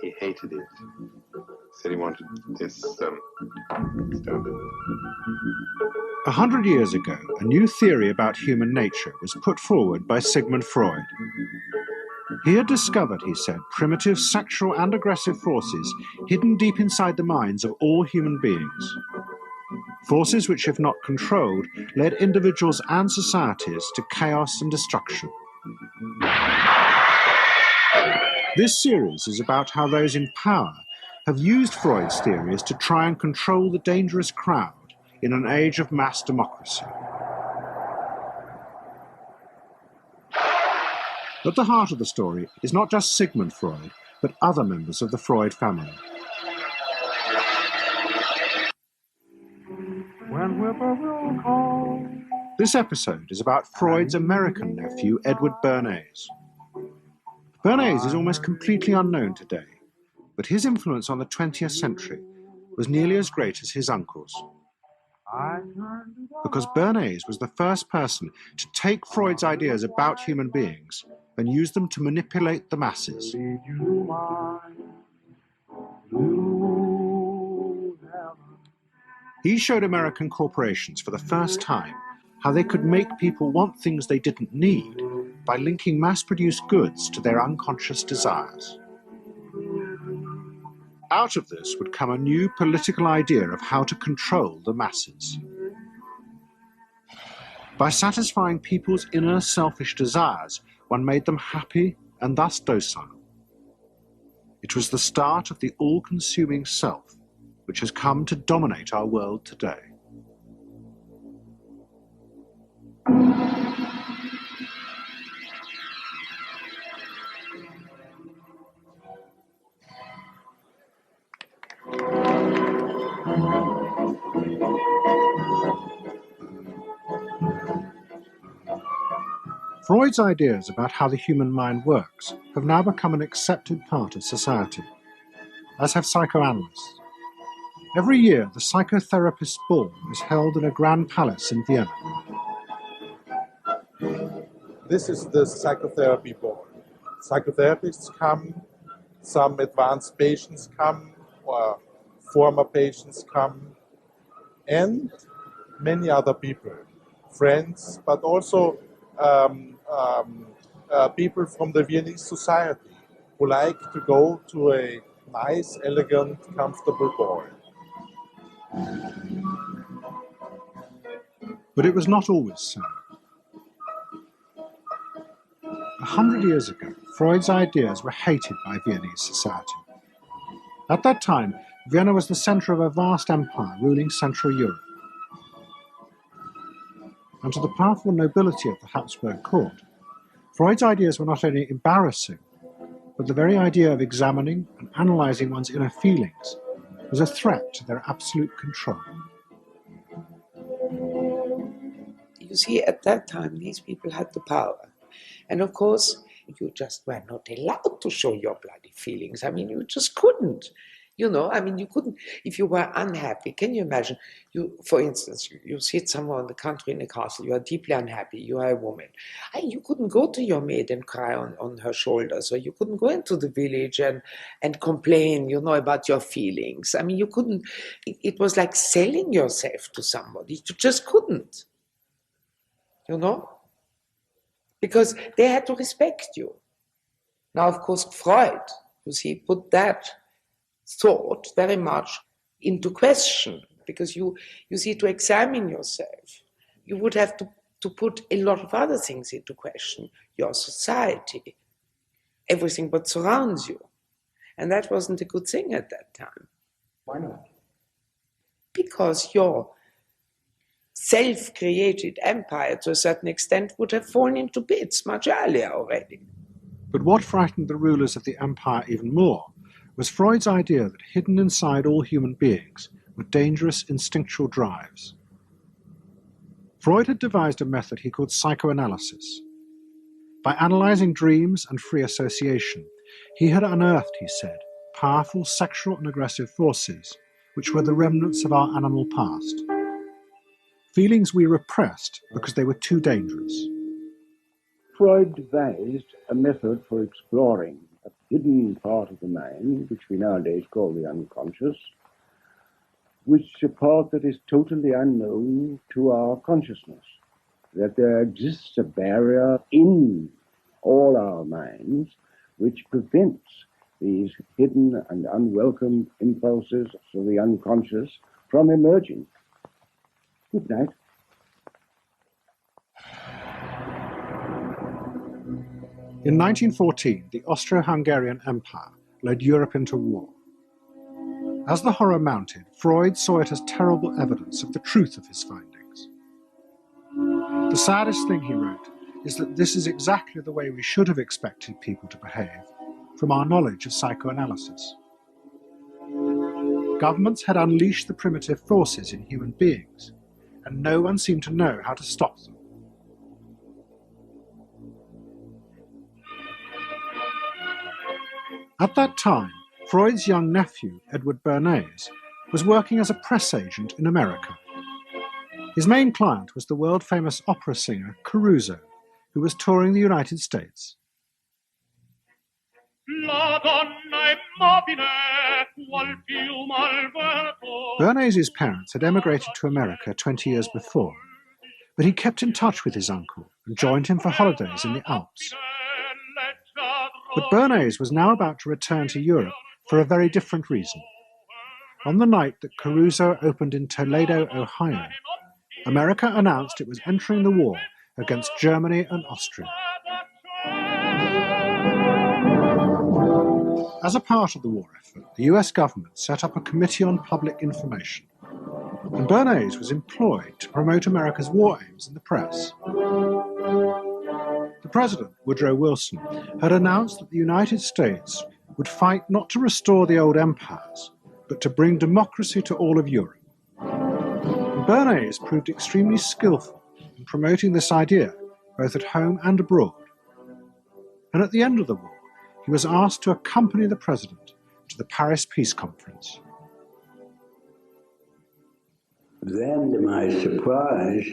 He hated it. Said he wanted this stone. 100 years ago, a new theory about human nature was put forward by Sigmund Freud. He had discovered, he said, primitive sexual and aggressive forces hidden deep inside the minds of all human beings. Forces which, if not controlled, led individuals and societies to chaos and destruction. This series is about how those in power have used Freud's theories to try and control the dangerous crowd in an age of mass democracy. At the heart of the story is not just Sigmund Freud, but other members of the Freud family. This episode is about Freud's American nephew, Edward Bernays. Bernays is almost completely unknown today, but his influence on the 20th century was nearly as great as his uncle's. Because Bernays was the first person to take Freud's ideas about human beings and use them to manipulate the masses. He showed American corporations for the first time how they could make people want things they didn't need by linking mass-produced goods to their unconscious desires. Out of this would come a new political idea of how to control the masses. By satisfying people's inner selfish desires, one made them happy and thus docile. It was the start of the all-consuming self, which has come to dominate our world today. Freud's ideas about how the human mind works have now become an accepted part of society, as have psychoanalysts. Every year, the psychotherapist's ball is held in a grand palace in Vienna. This is the psychotherapy ball. Psychotherapists come, some advanced patients come, or former patients come, and many other people, friends, but also people from the Viennese society who like to go to a nice, elegant, comfortable ball. But it was not always so. 100 years ago, Freud's ideas were hated by Viennese society. At that time, Vienna was the centre of a vast empire ruling Central Europe. And to the powerful nobility of the Habsburg court, Freud's ideas were not only embarrassing, but the very idea of examining and analysing one's inner feelings was a threat to their absolute control. You see, at that time, these people had the power. And of course, you just were not allowed to show your bloody feelings. I mean, you just couldn't. You know, I mean, you couldn't, if you were unhappy. Can you imagine, for instance, you sit somewhere in the country in a castle, you are deeply unhappy, you are a woman. You couldn't go to your maid and cry on her shoulders, or you couldn't go into the village and complain, you know, about your feelings. I mean, you couldn't, it was like selling yourself to somebody. You just couldn't, you know, because they had to respect you. Now, of course, Freud, you see, put that thought very much into question, because you see, to examine yourself, you would have to put a lot of other things into question, your society, everything what surrounds you. And that wasn't a good thing at that time. Why not? Because your self-created empire, to a certain extent, would have fallen into bits much earlier already. But what frightened the rulers of the empire even more was Freud's idea that hidden inside all human beings were dangerous instinctual drives. Freud had devised a method he called psychoanalysis. By analysing dreams and free association, he had unearthed, he said, powerful sexual and aggressive forces, which were the remnants of our animal past. Feelings we repressed because they were too dangerous. Freud devised a method for exploring hidden part of the mind, which we nowadays call the unconscious, which is a part that is totally unknown to our consciousness, that there exists a barrier in all our minds which prevents these hidden and unwelcome impulses of the unconscious from emerging. Good night. In 1914, the Austro-Hungarian Empire led Europe into war. As the horror mounted, Freud saw it as terrible evidence of the truth of his findings. The saddest thing, he wrote, is that this is exactly the way we should have expected people to behave, from our knowledge of psychoanalysis. Governments had unleashed the primitive forces in human beings, and no one seemed to know how to stop them. At that time, Freud's young nephew, Edward Bernays, was working as a press agent in America. His main client was the world-famous opera singer Caruso, who was touring the United States. Bernays' parents had emigrated to America 20 years before, but he kept in touch with his uncle and joined him for holidays in the Alps. But Bernays was now about to return to Europe for a very different reason. On the night that Caruso opened in Toledo, Ohio, America announced it was entering the war against Germany and Austria. As a part of the war effort, the US government set up a Committee on Public Information, and Bernays was employed to promote America's war aims in the press. The president, Woodrow Wilson, had announced that the United States would fight not to restore the old empires, but to bring democracy to all of Europe. And Bernays proved extremely skillful in promoting this idea, both at home and abroad. And at the end of the war, he was asked to accompany the president to the Paris Peace Conference. Then, to my surprise,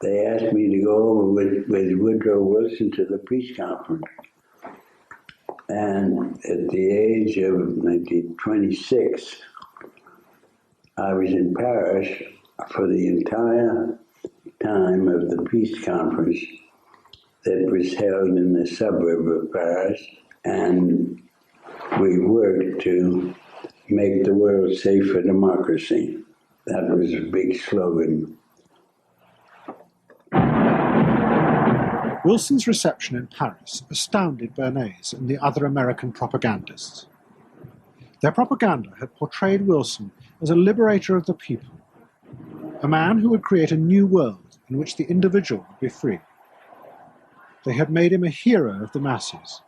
they asked me to go over with Woodrow Wilson to the peace conference. And at the age of 26, I was in Paris for the entire time of the peace conference that was held in the suburb of Paris, and we worked to make the world safe for democracy. That was a big slogan. Wilson's reception in Paris astounded Bernays and the other American propagandists. Their propaganda had portrayed Wilson as a liberator of the people, a man who would create a new world in which the individual would be free. They had made him a hero of the masses.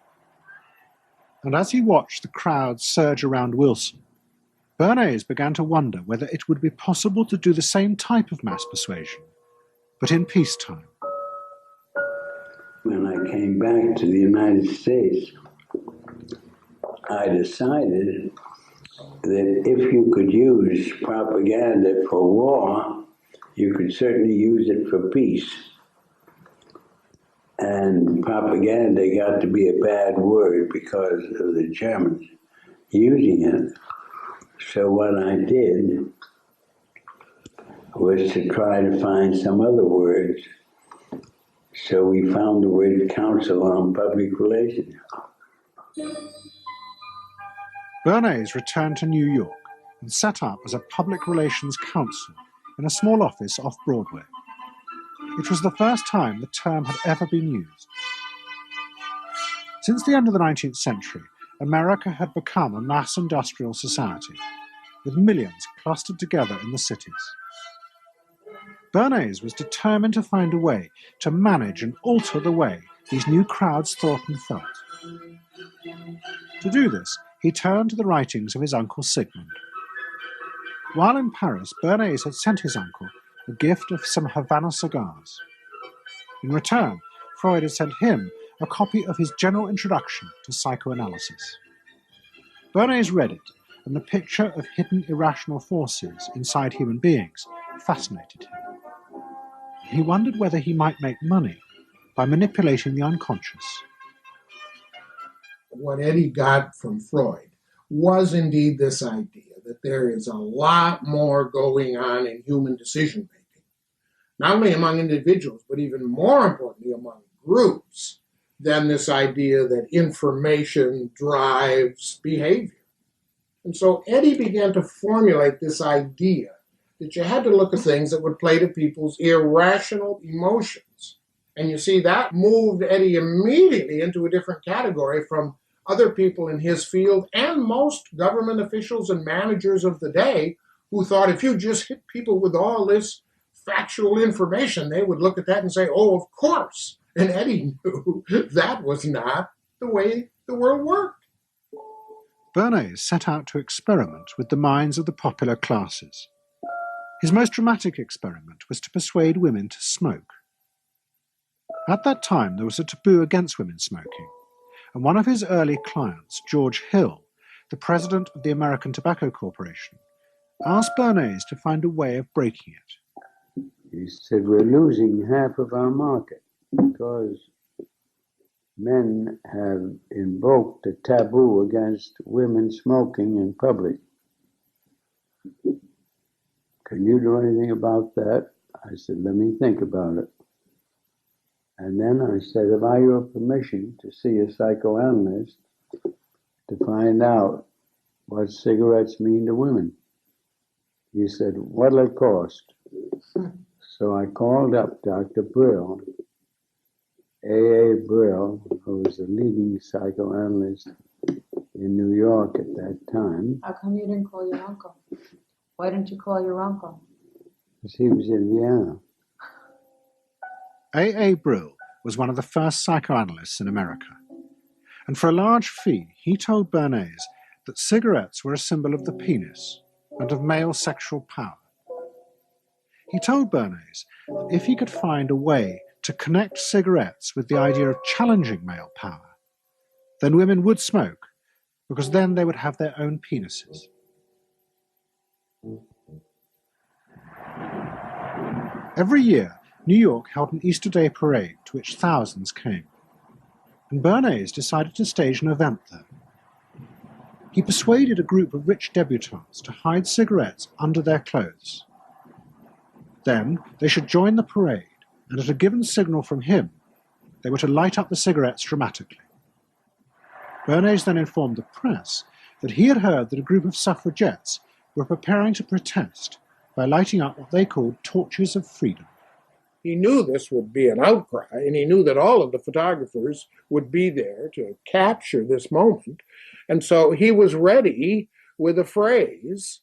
And as he watched the crowds surge around Wilson, Bernays began to wonder whether it would be possible to do the same type of mass persuasion, but in peacetime. When I came back to the United States, I decided that if you could use propaganda for war, you could certainly use it for peace. And propaganda got to be a bad word because of the Germans using it. So what I did was to try to find some other words. So we found the word Council on Public Relations. Bernays returned to New York and set up as a public relations counsel in a small office off Broadway. It was the first time the term had ever been used. Since the end of the 19th century, America had become a mass industrial society, with millions clustered together in the cities. Bernays was determined to find a way to manage and alter the way these new crowds thought and felt. To do this, he turned to the writings of his uncle Sigmund. While in Paris, Bernays had sent his uncle a gift of some Havana cigars. In return, Freud had sent him a copy of his general introduction to psychoanalysis. Bernays read it, and the picture of hidden irrational forces inside human beings fascinated him. He wondered whether he might make money by manipulating the unconscious. what Eddie got from Freud was indeed this idea that there is a lot more going on in human decision making, not only among individuals, but even more importantly among groups, than this idea that information drives behavior. And so Eddie began to formulate this idea that you had to look at things that would play to people's irrational emotions. And you see, that moved Eddie immediately into a different category from other people in his field and most government officials and managers of the day who thought if you just hit people with all this factual information, they would look at that and say, oh, of course. And Eddie knew that was not the way the world worked. Bernays set out to experiment with the minds of the popular classes. His most dramatic experiment was to persuade women to smoke. At that time, there was a taboo against women smoking, and one of his early clients, George Hill, the president of the American Tobacco Corporation, asked Bernays to find a way of breaking it. He said, we're losing half of our market because men have invoked a taboo against women smoking in public. Can you do anything about that? I said, let me think about it. And then I said, have I your permission to see a psychoanalyst to find out what cigarettes mean to women? He said, what'll it cost? So I called up Dr. Brill, A.A. Brill, who was a leading psychoanalyst in New York at that time. How come you didn't call your uncle? Why didn't you call your uncle? Because he was in Vienna. A.A. Brill was one of the first psychoanalysts in America, and for a large fee he told Bernays that cigarettes were a symbol of the penis and of male sexual power. He told Bernays that if he could find a way to connect cigarettes with the idea of challenging male power, then women would smoke, because then they would have their own penises. Every year, New York held an Easter Day parade to which thousands came, and Bernays decided to stage an event there. He persuaded a group of rich debutantes to hide cigarettes under their clothes. Then they should join the parade, and at a given signal from him, they were to light up the cigarettes dramatically. Bernays then informed the press that he had heard that a group of suffragettes were preparing to protest by lighting up what they called torches of freedom. He knew this would be an outcry, and he knew that all of the photographers would be there to capture this moment. And so he was ready with a phrase,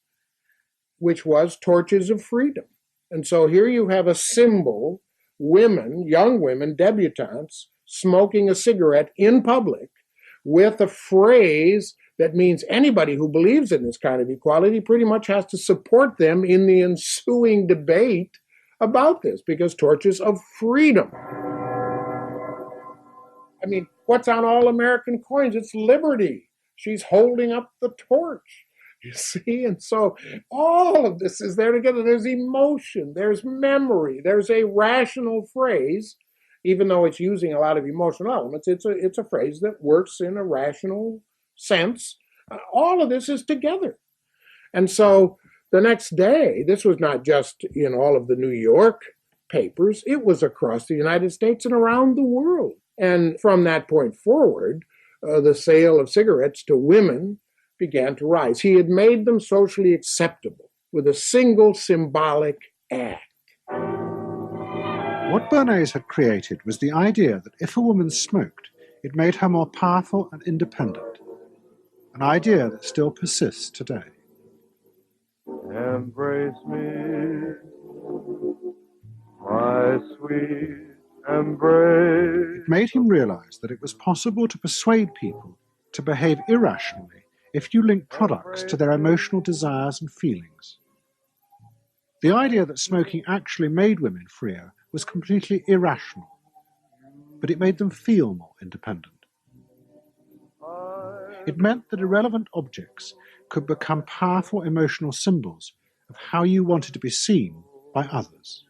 which was torches of freedom. And so here you have a symbol, women, young women, debutantes, smoking a cigarette in public with a phrase that means anybody who believes in this kind of equality pretty much has to support them in the ensuing debate about this, because torches of freedom. I mean, what's on all American coins? It's liberty. She's holding up the torch, you see? And so all of this is there together. There's emotion, there's memory, there's a rational phrase, even though it's using a lot of emotional elements. It's a phrase that works in a rational sense. All of this is together. And so the next day, this was not just in all of the New York papers, it was across the United States and around the world. And from that point forward, the sale of cigarettes to women began to rise. He had made them socially acceptable with a single symbolic act. What Bernays had created was the idea that if a woman smoked, it made her more powerful and independent, an idea that still persists today. Embrace me, my sweet embrace. It made him realize that it was possible to persuade people to behave irrationally if you link products to their emotional desires and feelings. The idea that smoking actually made women freer was completely irrational, but it made them feel more independent. It meant that irrelevant objects could become powerful emotional symbols of how you wanted to be seen by others.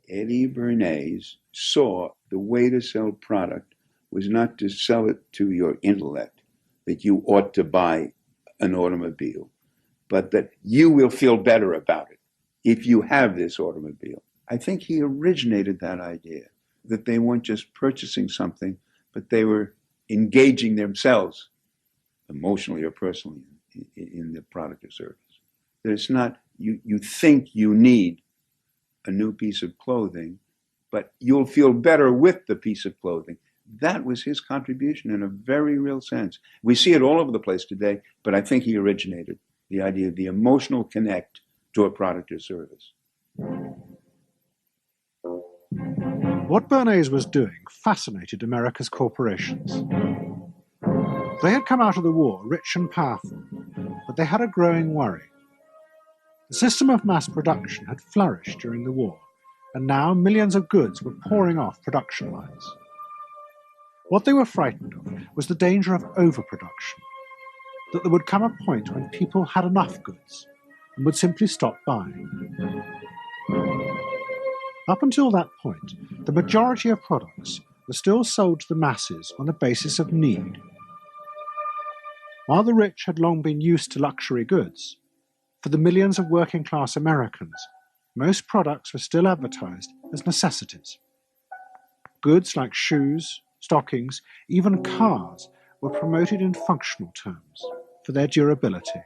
Eddie Bernays saw the way to sell product was not to sell it to your intellect, that you ought to buy an automobile, but that you will feel better about it if you have this automobile. I think he originated that idea, that they weren't just purchasing something, but they were engaging themselves emotionally or personally in the product or service. That it's not, you think you need a new piece of clothing, but you'll feel better with the piece of clothing. That was his contribution in a very real sense. We see it all over the place today, but I think he originated the idea of the emotional connect to a product or service. What Bernays was doing fascinated America's corporations. They had come out of the war rich and powerful, but they had a growing worry. The system of mass production had flourished during the war, and now millions of goods were pouring off production lines. What they were frightened of was the danger of overproduction, that there would come a point when people had enough goods and would simply stop buying. Up until that point, the majority of products were still sold to the masses on the basis of need. While the rich had long been used to luxury goods, for the millions of working-class Americans, most products were still advertised as necessities. Goods like shoes, stockings, even cars were promoted in functional terms for their durability.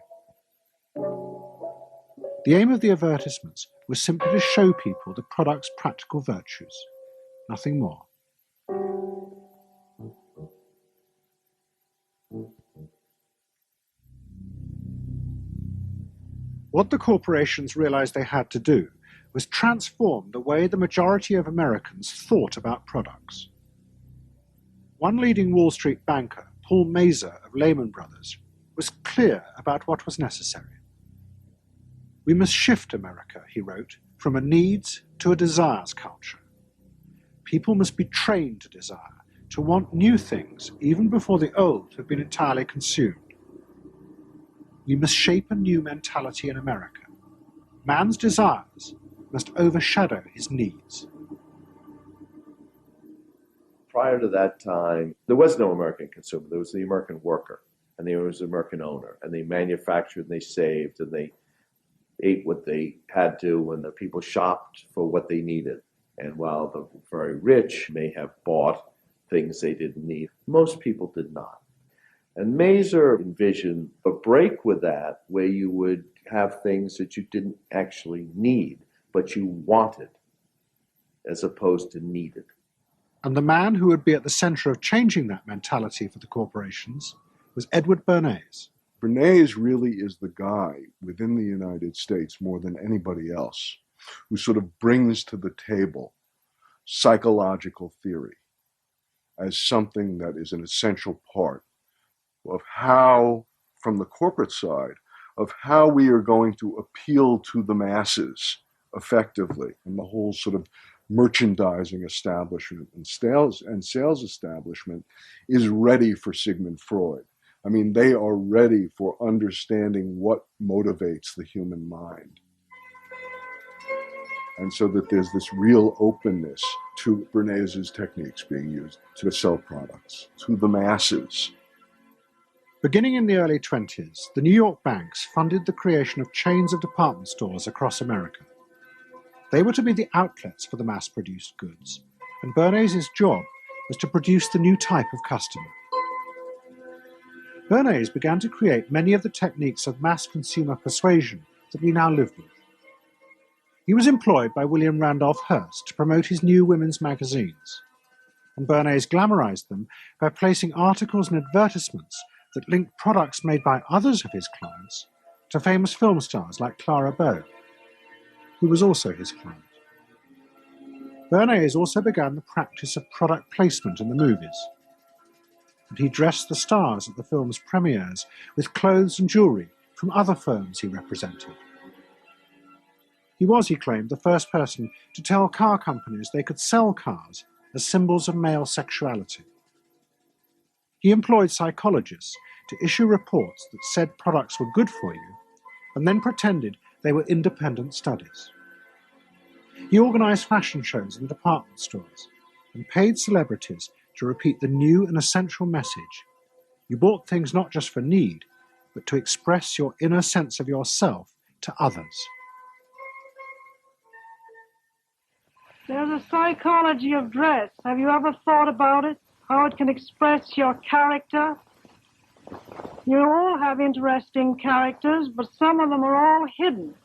The aim of the advertisements was simply to show people the product's practical virtues, nothing more. What the corporations realized they had to do was transform the way the majority of Americans thought about products. One leading Wall Street banker, Paul Mazur of Lehman Brothers, was clear about what was necessary. We must shift America, he wrote, from a needs to a desires culture. People must be trained to desire, to want new things even before the old have been entirely consumed. We must shape a new mentality in America. Man's desires must overshadow his needs. Prior to that time, there was no American consumer. There was the American worker, and there was the American owner, and they manufactured and they saved and they ate what they had to, and the people shopped for what they needed. And while the very rich may have bought things they didn't need, most people did not. And Mazur envisioned a break with that, where you would have things that you didn't actually need, but you wanted, as opposed to needed. And the man who would be at the center of changing that mentality for the corporations was Edward Bernays. Bernays really is the guy within the United States, more than anybody else, who sort of brings to the table psychological theory as something that is an essential part of how, from the corporate side, of how we are going to appeal to the masses effectively, and the whole sort of merchandising establishment and sales establishment is ready for Sigmund Freud. I mean, they are ready for understanding what motivates the human mind. And so that there's this real openness to Bernays' techniques being used to sell products to the masses. Beginning in the early 20s, the New York banks funded the creation of chains of department stores across America. They were to be the outlets for the mass-produced goods, and Bernays' job was to produce the new type of customer. Bernays began to create many of the techniques of mass consumer persuasion that we now live with. He was employed by William Randolph Hearst to promote his new women's magazines, and Bernays glamorized them by placing articles and advertisements that linked products made by others of his clients to famous film stars like Clara Bow, who was also his client. Bernays also began the practice of product placement in the movies, and he dressed the stars at the film's premieres with clothes and jewellery from other firms he represented. He was, he claimed, the first person to tell car companies they could sell cars as symbols of male sexuality. He employed psychologists to issue reports that said products were good for you, and then pretended they were independent studies. He organised fashion shows in department stores, and paid celebrities to repeat the new and essential message. You bought things not just for need, but to express your inner sense of yourself to others. There's a psychology of dress. Have you ever thought about it? How it can express your character? You all have interesting characters, but some of them are all hidden.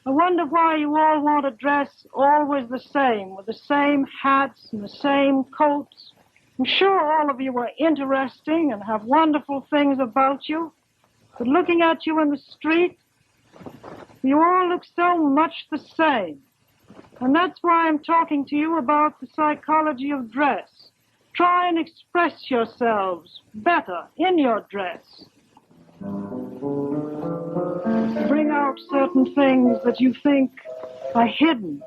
I wonder why you all want to dress always the same, with the same hats and the same coats. I'm sure all of you are interesting and have wonderful things about you, but looking at you in the street, you all look so much the same. And that's why I'm talking to you about the psychology of dress. Try and express yourselves better in your dress. Bring out certain things that you think are hidden.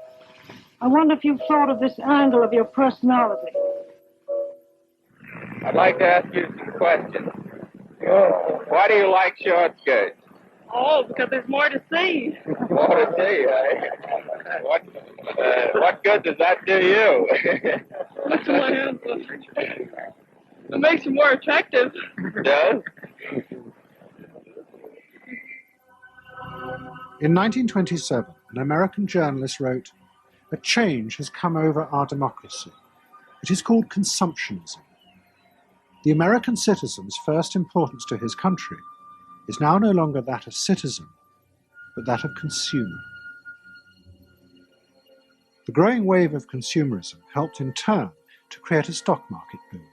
I wonder if you've thought of this angle of your personality. I'd like to ask you some questions. Why do you like short skirts? Oh, because there's more to see. More to see, eh? What good does that do you? Makes you more handsome. It makes you more attractive. Does? In 1927, an American journalist wrote, "A change has come over our democracy. It is called consumptionism. The American citizen's first importance to his country is now no longer that of citizen, but that of consumer." The growing wave of consumerism helped in turn to create a stock market boom.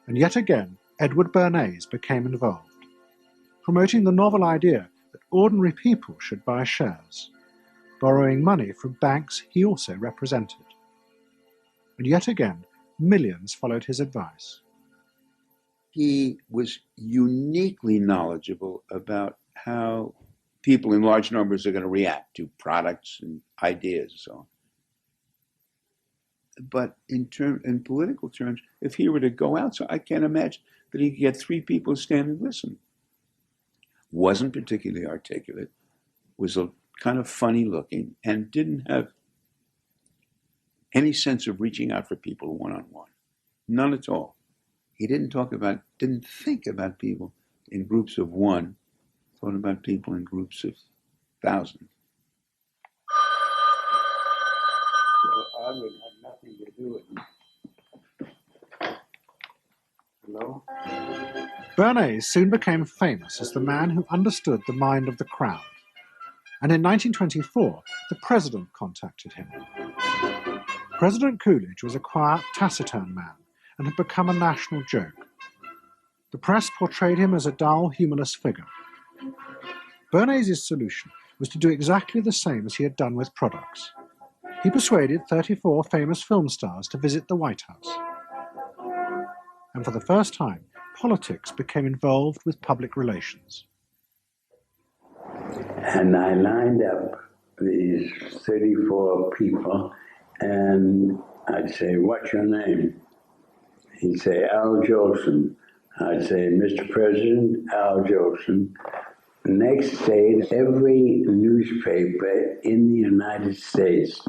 And yet again, Edward Bernays became involved, promoting the novel idea that ordinary people should buy shares, borrowing money from banks he also represented. And yet again, millions followed his advice. He was uniquely knowledgeable about how people in large numbers are going to react to products and ideas and so on. But in political terms, if he were to go out, so I can't imagine that he could get 3 people to stand and listen. Wasn't particularly articulate, was a kind of funny looking, and didn't have any sense of reaching out for people one-on-one. None at all. He didn't think about people in groups of one, thought about people in groups of thousands. So I would have nothing to do with it. Hello? Bernays soon became famous as the man who understood the mind of the crowd. And in 1924, the president contacted him. President Coolidge was a quiet, taciturn man and had become a national joke. The press portrayed him as a dull, humorless figure. Bernays' solution was to do exactly the same as he had done with products. He persuaded 34 famous film stars to visit the White House. And for the first time, politics became involved with public relations. And I lined up these 34 people, and I'd say, "What's your name?" He'd say, "Al Jolson." I'd say, "Mr. President, Al Jolson." Next day, every newspaper in the United States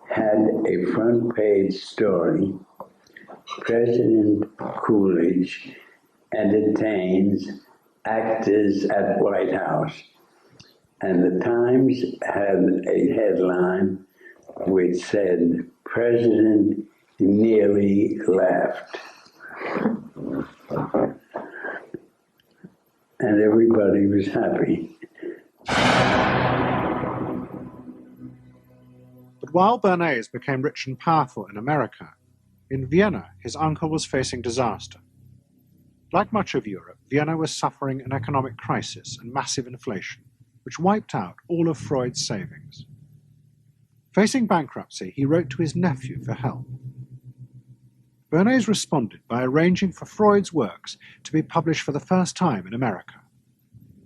had a front page story. President Coolidge entertains actors at White House. And the Times had a headline which said, "President nearly laughed." And everybody was happy. But while Bernays became rich and powerful in America, in Vienna his uncle was facing disaster. Like much of Europe, Vienna was suffering an economic crisis and massive inflation, which wiped out all of Freud's savings. Facing bankruptcy, he wrote to his nephew for help. Bernays responded by arranging for Freud's works to be published for the first time in America,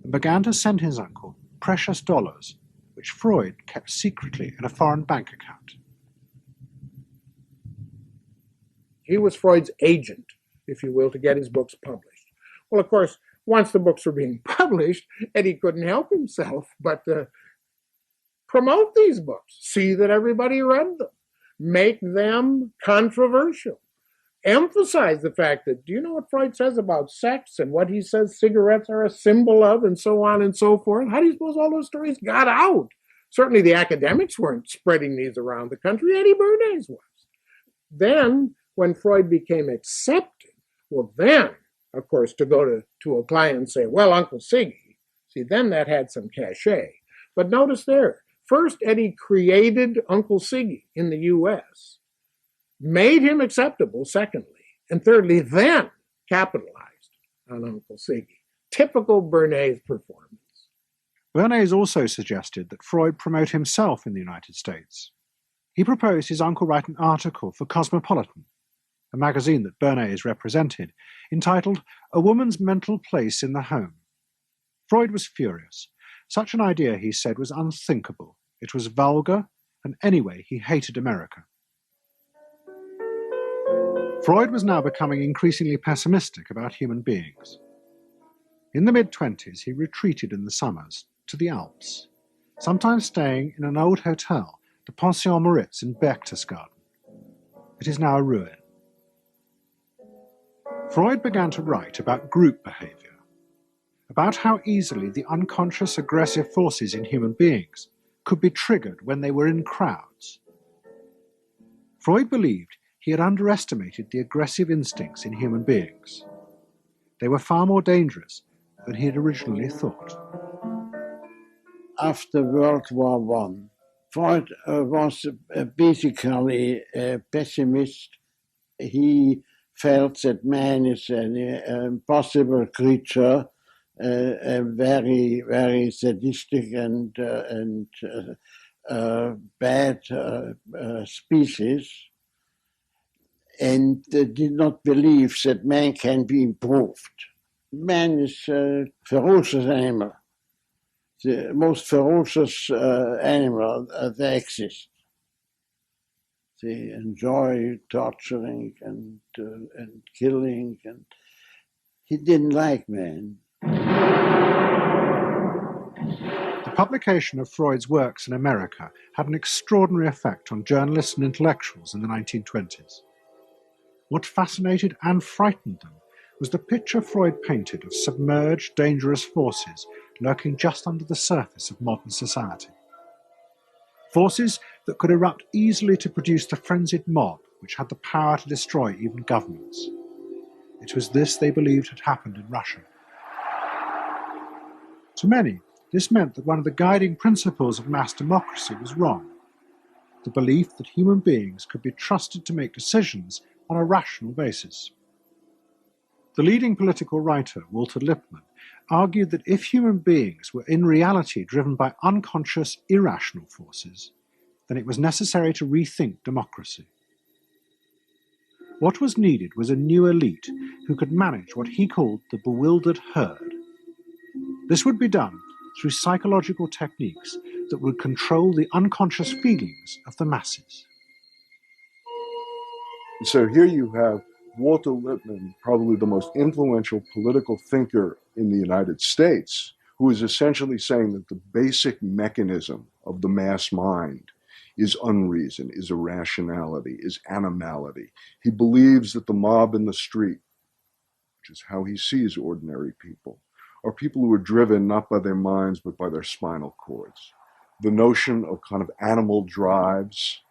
and began to send his uncle precious dollars, which Freud kept secretly in a foreign bank account. He was Freud's agent, if you will, to get his books published. Well, of course, once the books were being published, Eddie couldn't help himself but promote these books, see that everybody read them. make them controversial. Emphasize the fact that, do you know what Freud says about sex and what he says cigarettes are a symbol of and so on and so forth? How do you suppose all those stories got out? Certainly the academics weren't spreading these around the country. Eddie Bernays was. Then, when Freud became accepted, well then, of course, to go to a client and say, well, Uncle Siggy, see, then that had some cachet. But notice there, first Eddie created Uncle Siggy in the U.S., made him acceptable, secondly, and thirdly, then capitalized on Uncle Siggy. Typical Bernays performance. Bernays also suggested that Freud promote himself in the United States. He proposed his uncle write an article for Cosmopolitan, a magazine that Bernays represented, entitled A Woman's Mental Place in the Home. Freud was furious. Such an idea, he said, was unthinkable. It was vulgar, and anyway, he hated America. Freud was now becoming increasingly pessimistic about human beings. In the mid-20s, he retreated in the summers to the Alps, sometimes staying in an old hotel, the Pension Moritz in Berchtesgaden. It is now a ruin. Freud began to write about group behavior, about how easily the unconscious aggressive forces in human beings could be triggered when they were in crowds. Freud believed he had underestimated the aggressive instincts in human beings. They were far more dangerous than he had originally thought. After World War I, Freud was basically a pessimist. He felt that man is an impossible creature, a very, very sadistic and bad species, and did not believe that man can be improved. Man is a ferocious animal, the most ferocious animal that exists. They enjoy torturing and killing, and he didn't like man. The publication of Freud's works in America had an extraordinary effect on journalists and intellectuals in the 1920s. What fascinated and frightened them was the picture Freud painted of submerged, dangerous forces lurking just under the surface of modern society. Forces that could erupt easily to produce the frenzied mob which had the power to destroy even governments. It was this they believed had happened in Russia. To many, this meant that one of the guiding principles of mass democracy was wrong. The belief that human beings could be trusted to make decisions on a rational basis. The leading political writer, Walter Lippmann, argued that if human beings were in reality driven by unconscious, irrational forces, then it was necessary to rethink democracy. What was needed was a new elite who could manage what he called the bewildered herd. This would be done through psychological techniques that would control the unconscious feelings of the masses. So here you have Walter Lippmann, probably the most influential political thinker in the United States, who is essentially saying that the basic mechanism of the mass mind is unreason, is irrationality, is animality. He believes that the mob in the street, which is how he sees ordinary people, are people who are driven not by their minds but by their spinal cords. The notion of kind of animal drives,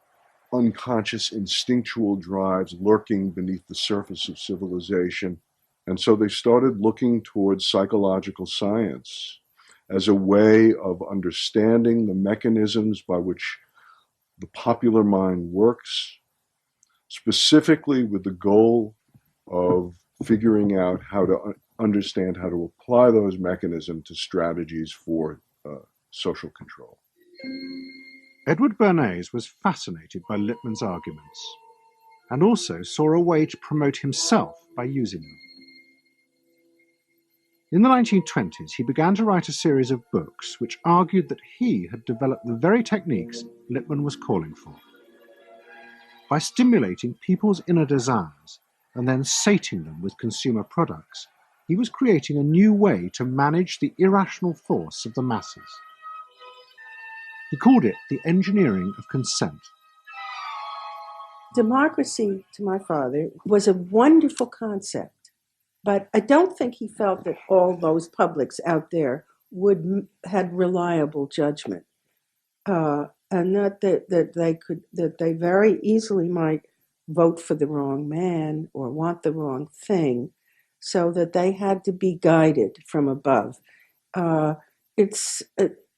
unconscious instinctual drives lurking beneath the surface of civilization. And so they started looking towards psychological science as a way of understanding the mechanisms by which the popular mind works, specifically with the goal of figuring out how to understand how to apply those mechanisms to strategies for social control. Edward Bernays was fascinated by Lippmann's arguments, and also saw a way to promote himself by using them. In the 1920s, he began to write a series of books which argued that he had developed the very techniques Lippmann was calling for. By stimulating people's inner desires and then sating them with consumer products, he was creating a new way to manage the irrational force of the masses. He called it the engineering of consent. Democracy, to my father, was a wonderful concept, but I don't think he felt that all those publics out there had reliable judgment, and not that they very easily might vote for the wrong man or want the wrong thing, so that they had to be guided from above. It's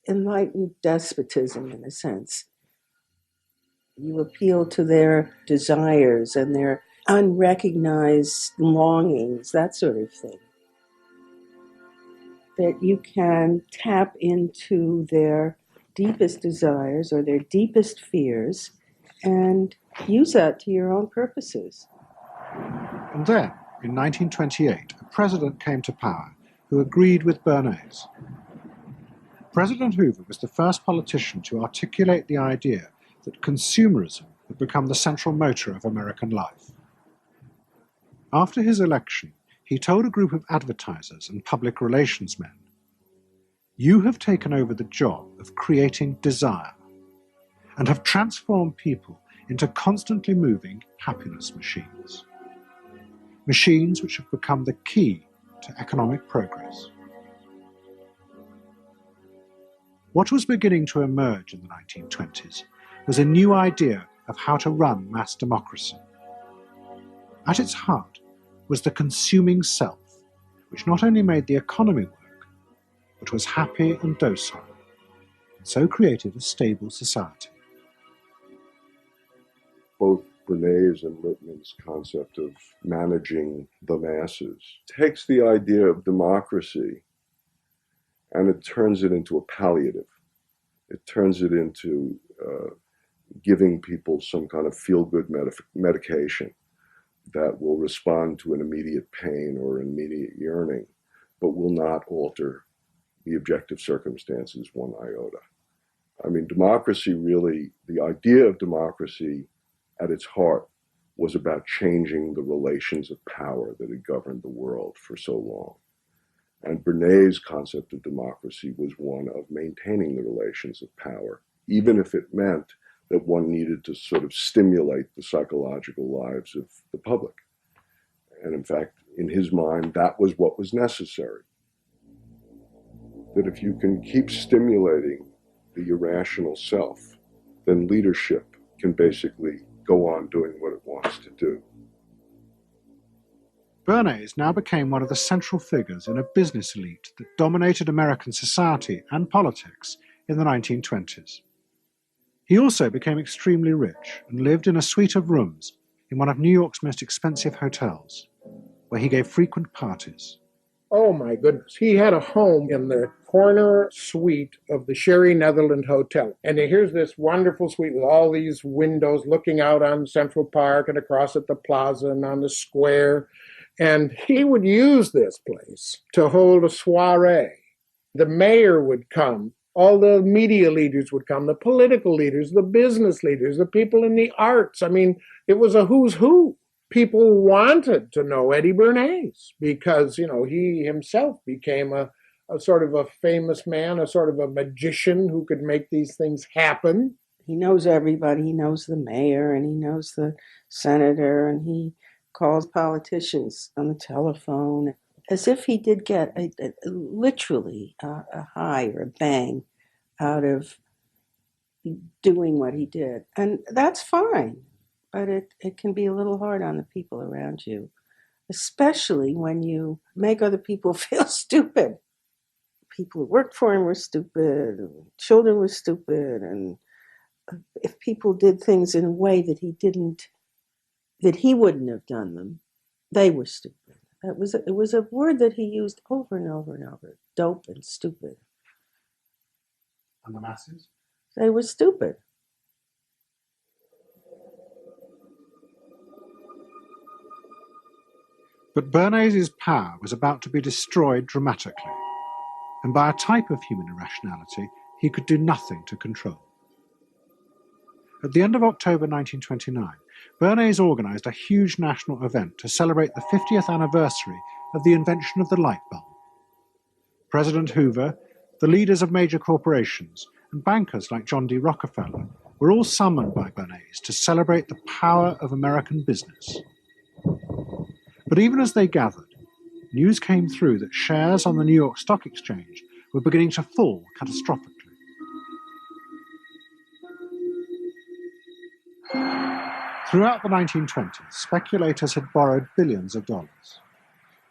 enlightened despotism in a sense. You appeal to their desires and their unrecognized longings, that sort of thing. That you can tap into their deepest desires or their deepest fears and use that to your own purposes. And then, in 1928, a president came to power who agreed with Bernays. President Hoover was the first politician to articulate the idea that consumerism had become the central motor of American life. After his election, he told a group of advertisers and public relations men, "You have taken over the job of creating desire and have transformed people into constantly moving happiness machines. Machines which have become the key to economic progress." What was beginning to emerge in the 1920s was a new idea of how to run mass democracy. At its heart was the consuming self, which not only made the economy work, but was happy and docile, and so created a stable society. Both Bernays and Lippmann's concept of managing the masses takes the idea of democracy and it turns it into a palliative. It turns it into giving people some kind of feel-good medication that will respond to an immediate pain or an immediate yearning, but will not alter the objective circumstances one iota. I mean, democracy really, the idea of democracy at its heart was about changing the relations of power that had governed the world for so long. And Bernays' concept of democracy was one of maintaining the relations of power, even if it meant that one needed to sort of stimulate the psychological lives of the public. And in fact, in his mind, that was what was necessary. That if you can keep stimulating the irrational self, then leadership can basically go on doing what it wants to do. Bernays now became one of the central figures in a business elite that dominated American society and politics in the 1920s. He also became extremely rich and lived in a suite of rooms in one of New York's most expensive hotels, where he gave frequent parties. Oh my goodness. He had a home in the corner suite of the Sherry Netherland Hotel. And here's this wonderful suite with all these windows looking out on Central Park and across at the plaza and on the square. And he would use this place to hold a soiree. The mayor would come. All the media leaders would come, the political leaders, the business leaders, the people in the arts. I mean, it was a who's who. People wanted to know Eddie Bernays because, you know, he himself became a sort of a famous man, a sort of a magician who could make these things happen. He knows everybody. He knows the mayor and he knows the senator, and he calls politicians on the telephone, as if he did get literally a high or a bang out of doing what he did. And that's fine, but it can be a little hard on the people around you, especially when you make other people feel stupid. People who worked for him were stupid, children were stupid, and if people did things in a way that he wouldn't have done them, they were stupid. It was a word that he used over and over and over, dope and stupid. And the masses? They were stupid. But Bernays' power was about to be destroyed dramatically, and by a type of human irrationality he could do nothing to control. At the end of October 1929, Bernays organised a huge national event to celebrate the 50th anniversary of the invention of the light bulb. President Hoover, the leaders of major corporations, and bankers like John D. Rockefeller were all summoned by Bernays to celebrate the power of American business. But even as they gathered, news came through that shares on the New York Stock Exchange were beginning to fall catastrophically. Throughout the 1920s, speculators had borrowed billions of dollars.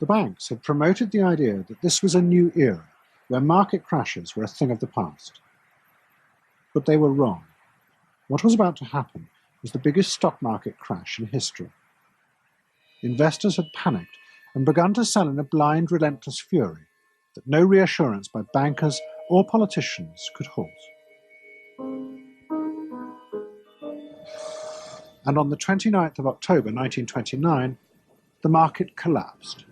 The banks had promoted the idea that this was a new era where market crashes were a thing of the past. But they were wrong. What was about to happen was the biggest stock market crash in history. Investors had panicked and begun to sell in a blind, relentless fury that no reassurance by bankers or politicians could halt. And on the 29th of October 1929, the market collapsed.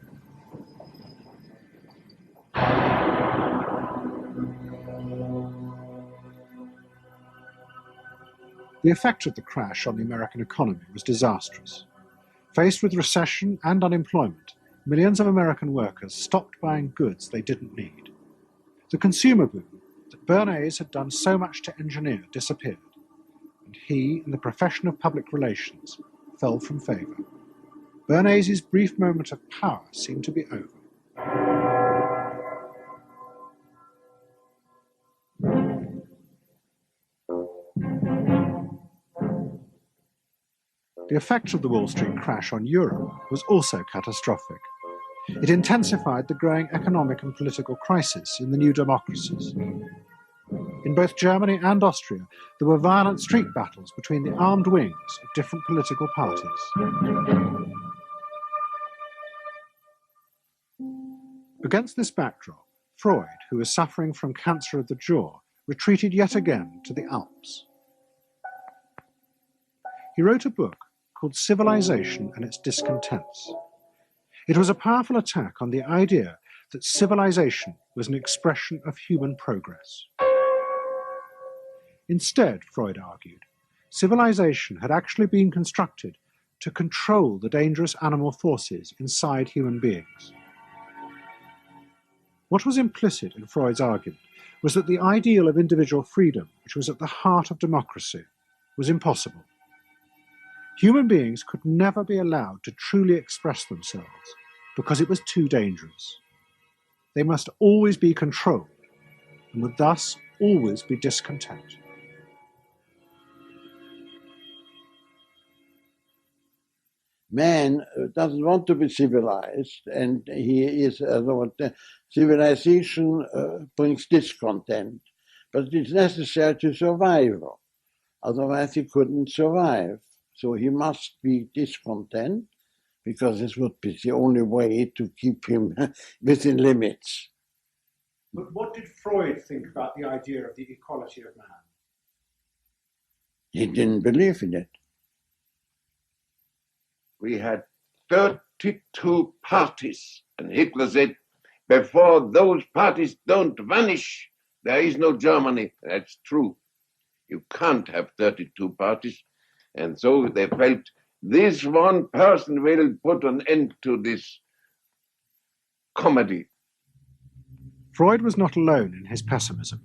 The effect of the crash on the American economy was disastrous. Faced with recession and unemployment, millions of American workers stopped buying goods they didn't need. The consumer boom that Bernays had done so much to engineer disappeared, and he and the profession of public relations fell from favour. Bernays' brief moment of power seemed to be over. The effect of the Wall Street crash on Europe was also catastrophic. It intensified the growing economic and political crisis in the new democracies. In both Germany and Austria, there were violent street battles between the armed wings of different political parties. Against this backdrop, Freud, who was suffering from cancer of the jaw, retreated yet again to the Alps. He wrote a book called Civilization and Its Discontents. It was a powerful attack on the idea that civilization was an expression of human progress. Instead, Freud argued, civilization had actually been constructed to control the dangerous animal forces inside human beings. What was implicit in Freud's argument was that the ideal of individual freedom, which was at the heart of democracy, was impossible. Human beings could never be allowed to truly express themselves because it was too dangerous. They must always be controlled and would thus always be discontent. Man doesn't want to be civilized, and he is civilization brings discontent, but it's necessary to survive. Otherwise, he couldn't survive. So he must be discontent, because this would be the only way to keep him within limits. But what did Freud think about the idea of the equality of man? He didn't believe in it. We had 32 parties, and Hitler said, before those parties don't vanish, there is no Germany. That's true. You can't have 32 parties. And so they felt this one person will put an end to this comedy. Freud was not alone in his pessimism.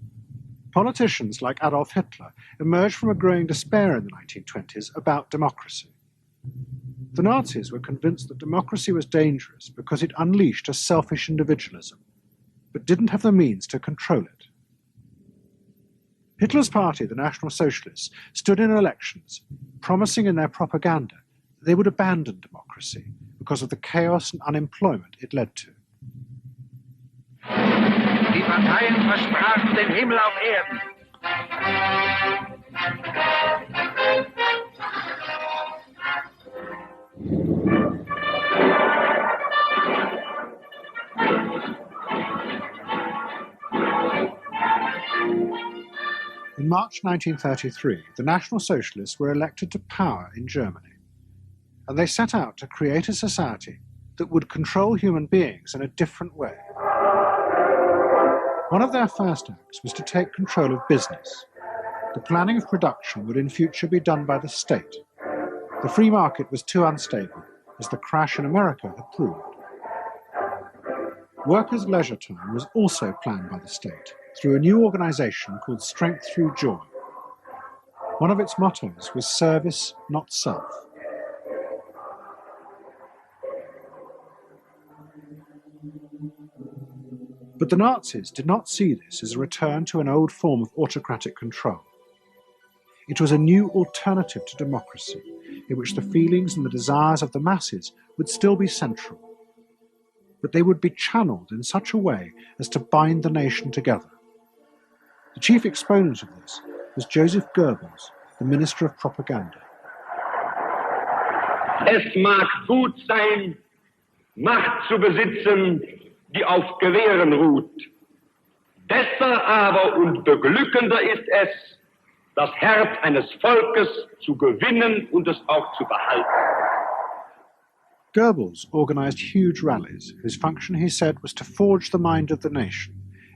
Politicians like Adolf Hitler emerged from a growing despair in the 1920s about democracy. The Nazis were convinced that democracy was dangerous because it unleashed a selfish individualism, but didn't have the means to control it. Hitler's party, the National Socialists, stood in elections, promising in their propaganda that they would abandon democracy because of the chaos and unemployment it led to. Die Parteien versprachen den Himmel auf Erden. In March 1933, the National Socialists were elected to power in Germany, and they set out to create a society that would control human beings in a different way. One of their first acts was to take control of business. The planning of production would in future be done by the state. The free market was too unstable, as the crash in America had proved. Workers' leisure time was also planned by the state through a new organization called Strength Through Joy. One of its mottos was service, not self. But the Nazis did not see this as a return to an old form of autocratic control. It was a new alternative to democracy, in which the feelings and the desires of the masses would still be central, but they would be channeled in such a way as to bind the nation together. The chief exponent of this was Joseph Goebbels, the Minister of Propaganda. Es mag gut sein, Macht zu besitzen, die auf Gewehren ruht. Besser aber und beglückender ist es, das Herz eines Volkes zu gewinnen und es auch zu behalten. Goebbels organised huge rallies, whose function, he said, was to forge the mind of the nation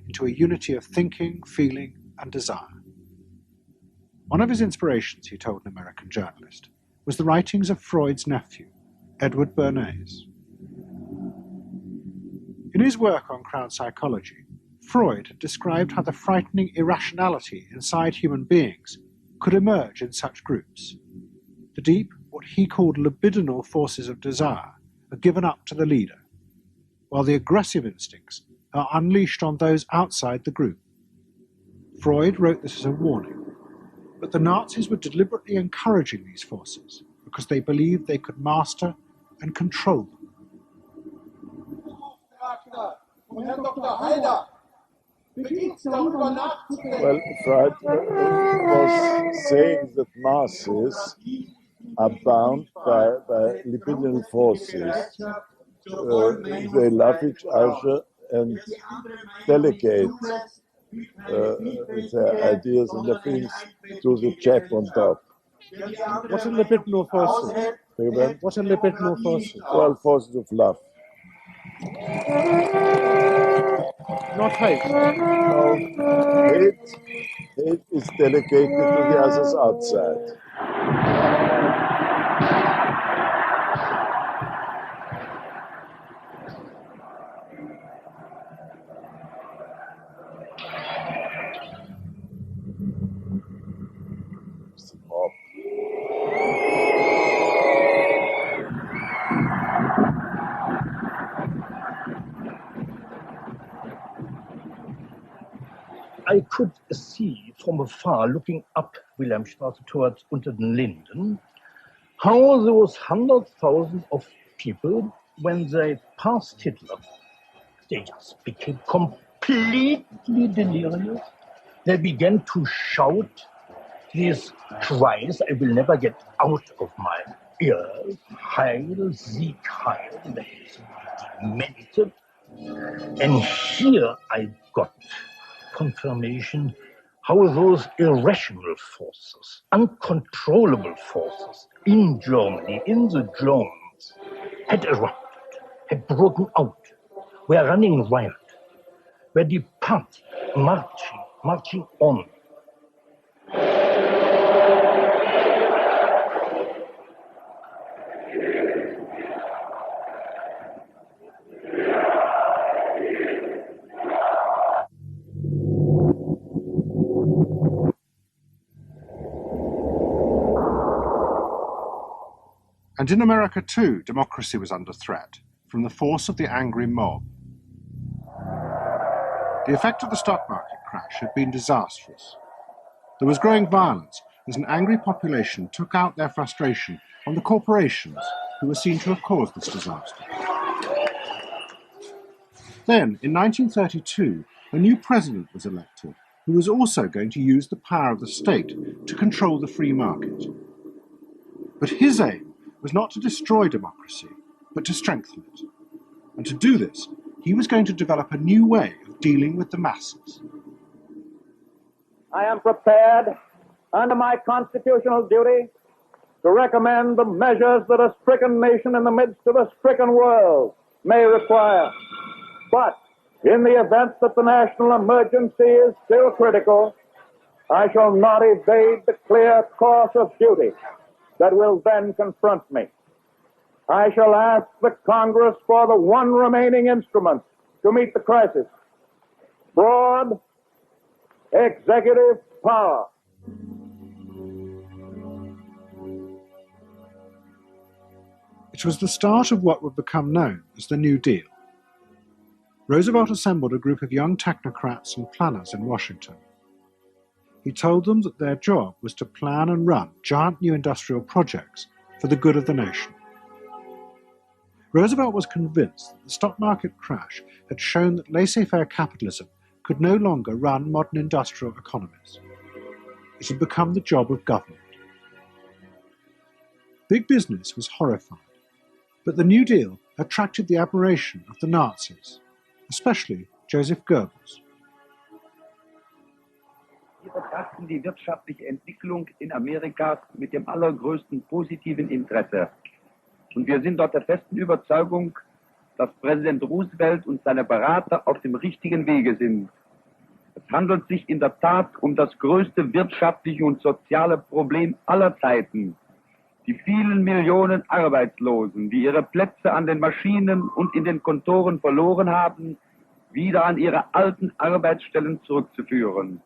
into a unity of thinking, feeling, and desire. One of his inspirations, he told an American journalist, was the writings of Freud's nephew, Edward Bernays. In his work on crowd psychology, Freud had described how the frightening irrationality inside human beings could emerge in such groups. The deep, what he called libidinal forces of desire, are given up to the leader, while the aggressive instincts are unleashed on those outside the group. Freud wrote this as a warning, but the Nazis were deliberately encouraging these forces because they believed they could master and control them. Well, Freud was saying that masses are bound by libidinal forces. They love each other and delegate their ideas and their feelings to the chap on top. What are libidinal forces? What are libidinal forces? Well, forces of love. Not hate. No, hate is delegated to the others outside. I could see from afar, looking up Wilhelmstraße towards Unter den Linden, how those 100,000 of people, when they passed Hitler, they just became completely delirious. They began to shout these cries I will never get out of my ears. Heil, Sieg, Heil. They demented. And here I got confirmation how those irrational forces, uncontrollable forces in Germany, in the Germans, had erupted, had broken out, were running wild, were departing, marching on. And in America too, democracy was under threat from the force of the angry mob. The effect of the stock market crash had been disastrous. There was growing violence as an angry population took out their frustration on the corporations who were seen to have caused this disaster. Then, in 1932, a new president was elected who was also going to use the power of the state to control the free market. But his aim was not to destroy democracy, but to strengthen it. And to do this, he was going to develop a new way of dealing with the masses. I am prepared, under my constitutional duty, to recommend the measures that a stricken nation in the midst of a stricken world may require. But in the event that the national emergency is still critical, I shall not evade the clear course of duty that will then confront me. I shall ask the Congress for the one remaining instrument to meet the crisis: broad executive power. It was the start of what would become known as the New Deal. Roosevelt assembled a group of young technocrats and planners in Washington. He told them that their job was to plan and run giant new industrial projects for the good of the nation. Roosevelt was convinced that the stock market crash had shown that laissez-faire capitalism could no longer run modern industrial economies. It had become the job of government. Big business was horrified, but the New Deal attracted the admiration of the Nazis, especially Joseph Goebbels. Wir betrachten die wirtschaftliche Entwicklung in Amerika mit dem allergrößten positiven Interesse. Und wir sind dort der festen Überzeugung, dass Präsident Roosevelt und seine Berater auf dem richtigen Wege sind. Es handelt sich in der Tat um das größte wirtschaftliche und soziale Problem aller Zeiten. Die vielen Millionen Arbeitslosen, die ihre Plätze an den Maschinen und in den Kontoren verloren haben, wieder an ihre alten Arbeitsstellen zurückzuführen.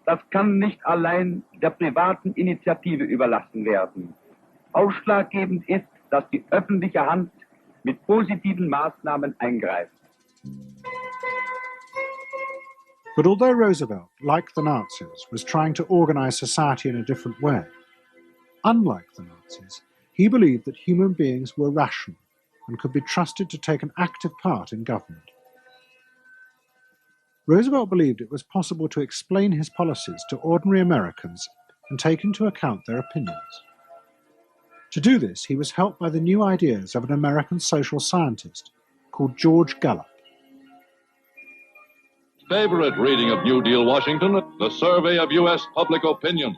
Das kann nicht allein der privaten Initiative überlassen werden. Ausschlaggebend ist, dass die öffentliche Hand mit positiven Maßnahmen eingreift. But although Roosevelt, like the Nazis, was trying to organize society in a different way, unlike the Nazis, he believed that human beings were rational and could be trusted to take an active part in government. Roosevelt believed it was possible to explain his policies to ordinary Americans and take into account their opinions. To do this, he was helped by the new ideas of an American social scientist called George Gallup. Favorite reading of New Deal Washington, the survey of U.S. public opinion.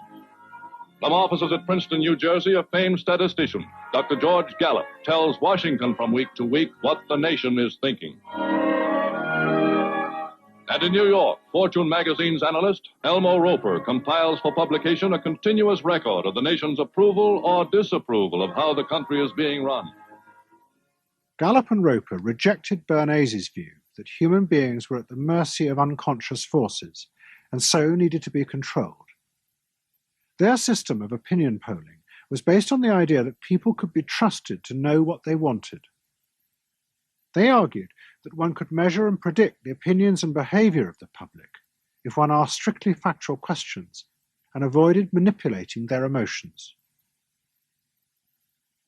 From offices at Princeton, New Jersey, a famed statistician, Dr. George Gallup, tells Washington from week to week what the nation is thinking. And in New York, Fortune magazine's analyst, Elmo Roper, compiles for publication a continuous record of the nation's approval or disapproval of how the country is being run. Gallup and Roper rejected Bernays' view that human beings were at the mercy of unconscious forces and so needed to be controlled. Their system of opinion polling was based on the idea that people could be trusted to know what they wanted. They argued that one could measure and predict the opinions and behavior of the public if one asked strictly factual questions and avoided manipulating their emotions.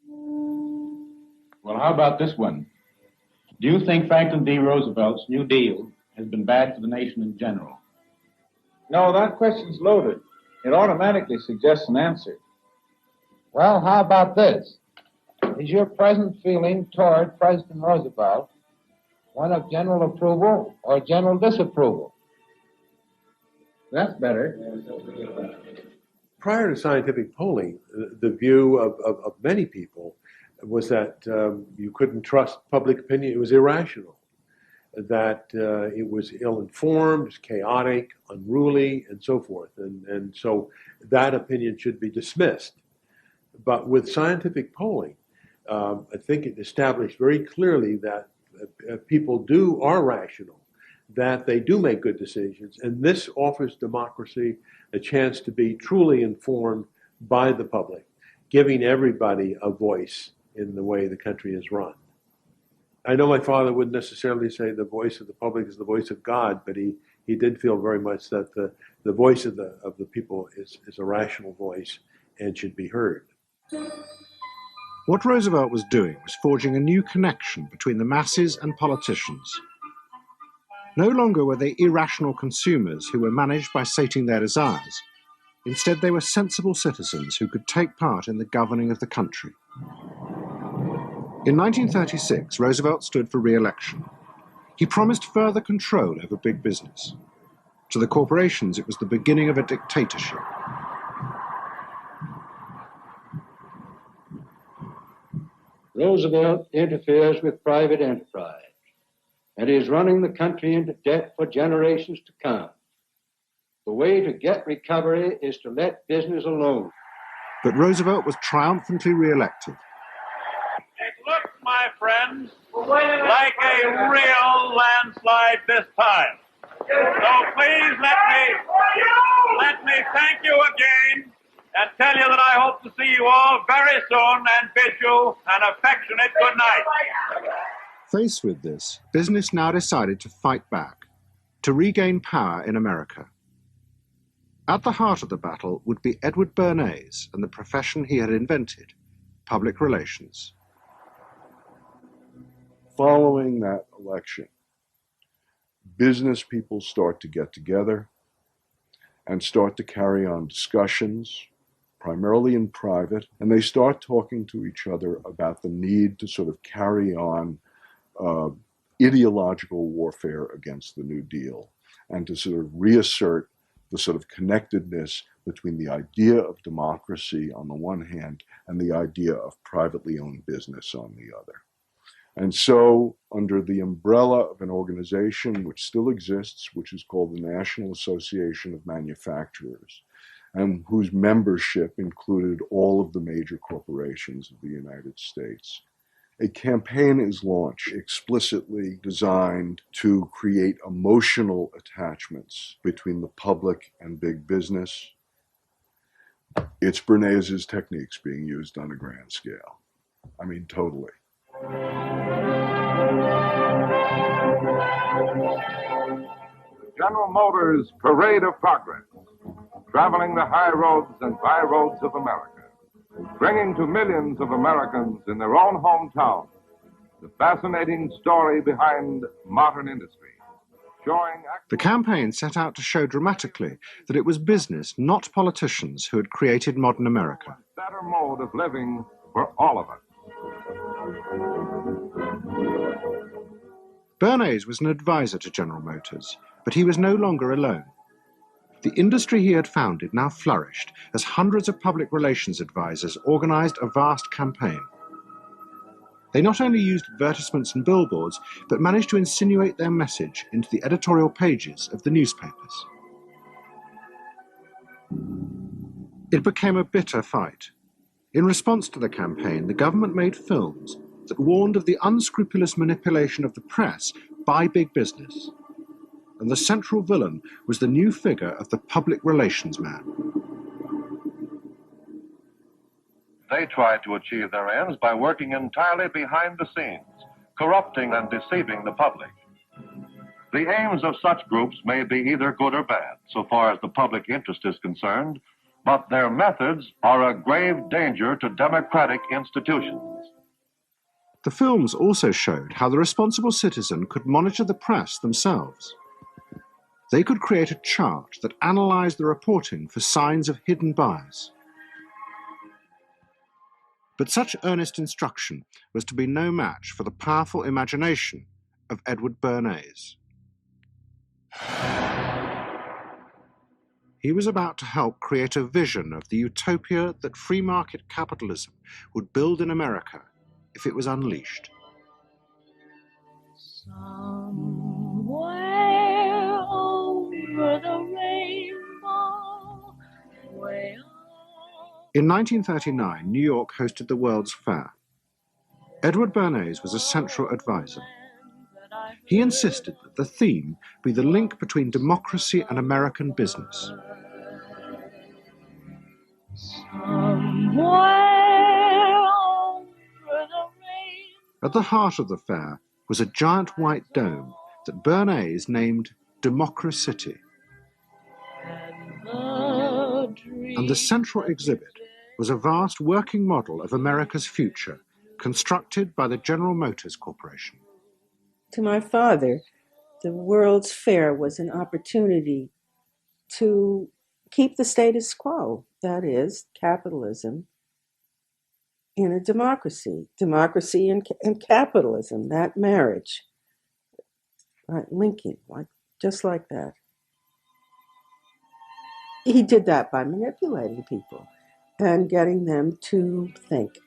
Well, how about this one? Do you think Franklin D. Roosevelt's New Deal has been bad for the nation in general? No, that question's loaded. It automatically suggests an answer. Well, how about this? Is your present feeling toward President Roosevelt one of general approval or general disapproval? That's better. Prior to scientific polling, the view of many people was that you couldn't trust public opinion. It was irrational, that it was ill-informed, chaotic, unruly, and so forth. And so that opinion should be dismissed. But with scientific polling, I think it established very clearly that people are rational, that they do make good decisions, and this offers democracy a chance to be truly informed by the public, giving everybody a voice in the way the country is run. I know my father wouldn't necessarily say the voice of the public is the voice of God, but he did feel very much that the voice of the people is a rational voice and should be heard. What Roosevelt was doing was forging a new connection between the masses and politicians. No longer were they irrational consumers who were managed by sating their desires. Instead, they were sensible citizens who could take part in the governing of the country. In 1936, Roosevelt stood for re-election. He promised further control over big business. To the corporations, it was the beginning of a dictatorship. Roosevelt interferes with private enterprise and is running the country into debt for generations to come. The way to get recovery is to let business alone. But Roosevelt was triumphantly re-elected. It looks, my friends, like a real landslide this time. So please let me thank you again and tell you that I hope to see you all very soon and bid you an affectionate good night. Faced with this, business now decided to fight back, to regain power in America. At the heart of the battle would be Edward Bernays and the profession he had invented, public relations. Following that election, business people start to get together and start to carry on discussions, primarily in private, and they start talking to each other about the need to sort of carry on ideological warfare against the New Deal and to sort of reassert the sort of connectedness between the idea of democracy on the one hand and the idea of privately owned business on the other. And so, under the umbrella of an organization which still exists, which is called the National Association of Manufacturers, and whose membership included all of the major corporations of the United States, a campaign is launched explicitly designed to create emotional attachments between the public and big business. It's Bernays' techniques being used on a grand scale. I mean, totally. General Motors' Parade of Progress, traveling the high roads and byroads of America, bringing to millions of Americans in their own hometown the fascinating story behind modern industry, showing... The campaign set out to show dramatically that it was business, not politicians, who had created modern America. Better mode of living for all of us. Bernays was an advisor to General Motors, but he was no longer alone. The industry he had founded now flourished as hundreds of public relations advisors organized a vast campaign. They not only used advertisements and billboards, but managed to insinuate their message into the editorial pages of the newspapers. It became a bitter fight. In response to the campaign, the government made films that warned of the unscrupulous manipulation of the press by big business. And the central villain was the new figure of the public relations man. They tried to achieve their ends by working entirely behind the scenes, corrupting and deceiving the public. The aims of such groups may be either good or bad, so far as the public interest is concerned, but their methods are a grave danger to democratic institutions. The films also showed how the responsible citizen could monitor the press themselves. They could create a chart that analyzed the reporting for signs of hidden bias. But such earnest instruction was to be no match for the powerful imagination of Edward Bernays. He was about to help create a vision of the utopia that free market capitalism would build in America if it was unleashed. Somewhere over the rainbow, way In 1939, New York hosted the World's Fair. Edward Bernays was a central advisor. He insisted that the theme be the link between democracy and American business. At the heart of the fair was a giant white dome that Bernays named Democracy. And the central exhibit was a vast working model of America's future, constructed by the General Motors Corporation. To my father, the World's Fair was an opportunity to keep the status quo, that is, capitalism, in a democracy. Democracy and capitalism, that marriage, right, linking, just like that. He did that by manipulating people and getting them to think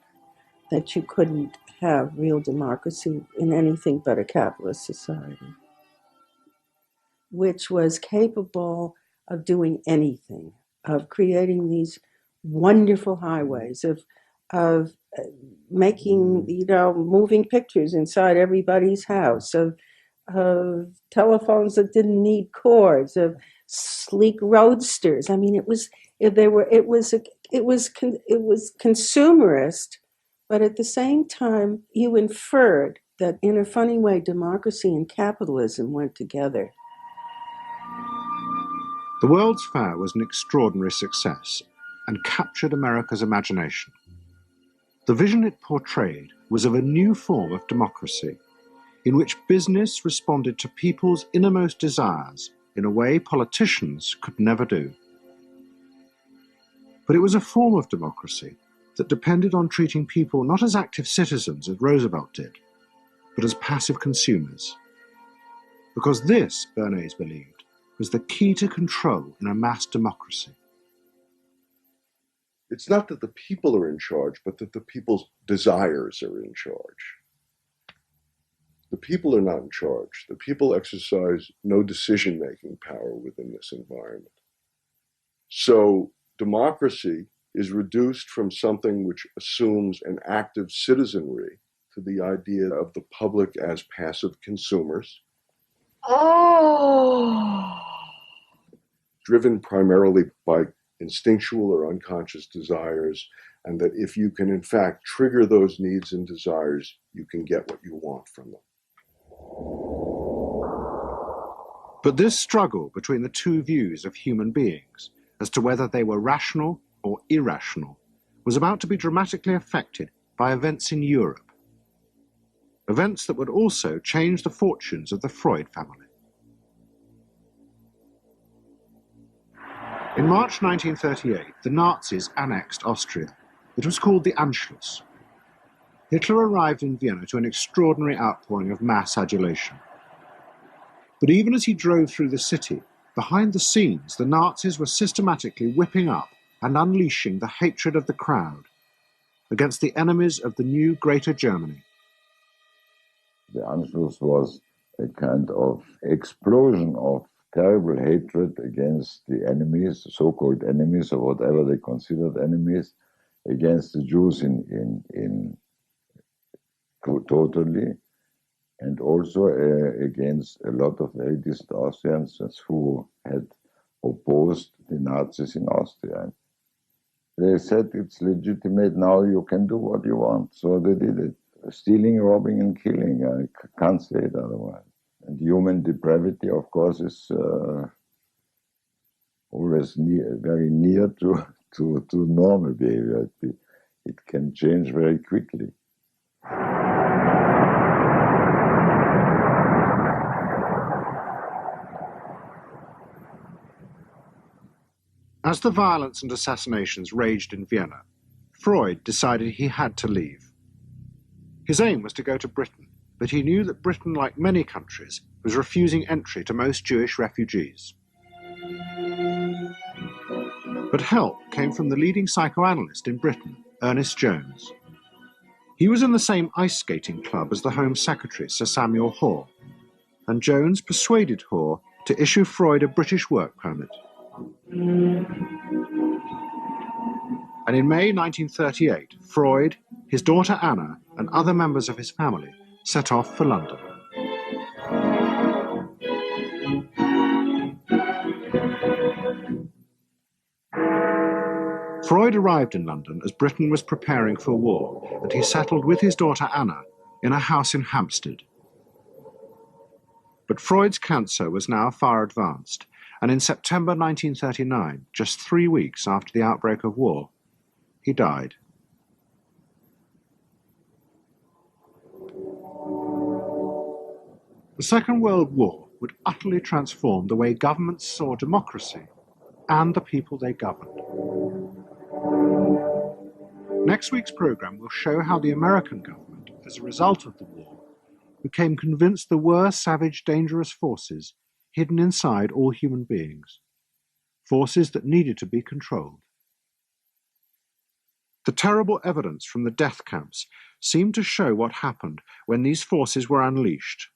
that you couldn't have real democracy in anything but a capitalist society, which was capable of doing anything, of creating these wonderful highways, of making, moving pictures inside everybody's house, of telephones that didn't need cords, of sleek roadsters. I mean, it was it was consumerist, but at the same time, you inferred that in a funny way, democracy and capitalism went together. The World's Fair was an extraordinary success and captured America's imagination. The vision it portrayed was of a new form of democracy, in which business responded to people's innermost desires in a way politicians could never do. But it was a form of democracy that depended on treating people not as active citizens, as Roosevelt did, but as passive consumers. Because this, Bernays believed, was the key to control in a mass democracy. It's not that the people are in charge, but that the people's desires are in charge. The people are not in charge. The people exercise no decision-making power within this environment. So democracy is reduced from something which assumes an active citizenry to the idea of the public as passive consumers. Driven primarily by instinctual or unconscious desires, and that if you can in fact trigger those needs and desires, you can get what you want from them. But this struggle between the two views of human beings as to whether they were rational or irrational was about to be dramatically affected by events in Europe. Events that would also change the fortunes of the Freud family. In March 1938, the Nazis annexed Austria. It was called the Anschluss. Hitler arrived in Vienna to an extraordinary outpouring of mass adulation. But even as he drove through the city, behind the scenes, the Nazis were systematically whipping up and unleashing the hatred of the crowd against the enemies of the new Greater Germany. The Anschluss was a kind of explosion of terrible hatred against the enemies, so-called enemies, or whatever they considered enemies, against the Jews totally, and also against a lot of very distant Austrians who had opposed the Nazis in Austria. They said it's legitimate, now you can do what you want, so they did it. Stealing, robbing, and killing, I can't say it otherwise. And human depravity, of course, is always very near to normal behavior. It can change very quickly. As the violence and assassinations raged in Vienna, Freud decided he had to leave. His aim was to go to Britain, but he knew that Britain, like many countries, was refusing entry to most Jewish refugees. But help came from the leading psychoanalyst in Britain, Ernest Jones. He was in the same ice skating club as the Home Secretary, Sir Samuel Hoare, and Jones persuaded Hoare to issue Freud a British work permit. And in May 1938, Freud, his daughter Anna, and other members of his family set off for London. Freud arrived in London as Britain was preparing for war, and he settled with his daughter Anna in a house in Hampstead. But Freud's cancer was now far advanced, and in September 1939, just 3 weeks after the outbreak of war, he died. The Second World War would utterly transform the way governments saw democracy and the people they governed. Next week's programme will show how the American government, as a result of the war, became convinced there were savage, dangerous forces hidden inside all human beings, forces that needed to be controlled. The terrible evidence from the death camps seemed to show what happened when these forces were unleashed.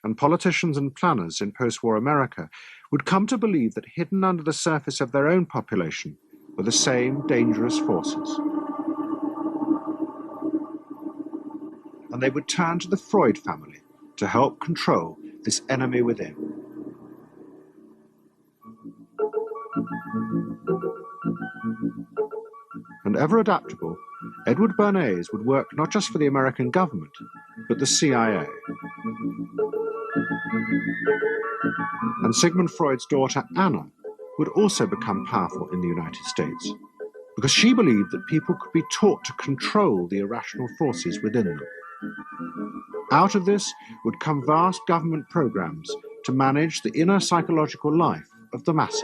And politicians and planners in post-war America would come to believe that hidden under the surface of their own population were the same dangerous forces. And they would turn to the Freud family to help control this enemy within. ever adaptable, Edward Bernays would work not just for the American government, but the CIA. And Sigmund Freud's daughter, Anna, would also become powerful in the United States, because she believed that people could be taught to control the irrational forces within them. Out of this would come vast government programs to manage the inner psychological life of the masses.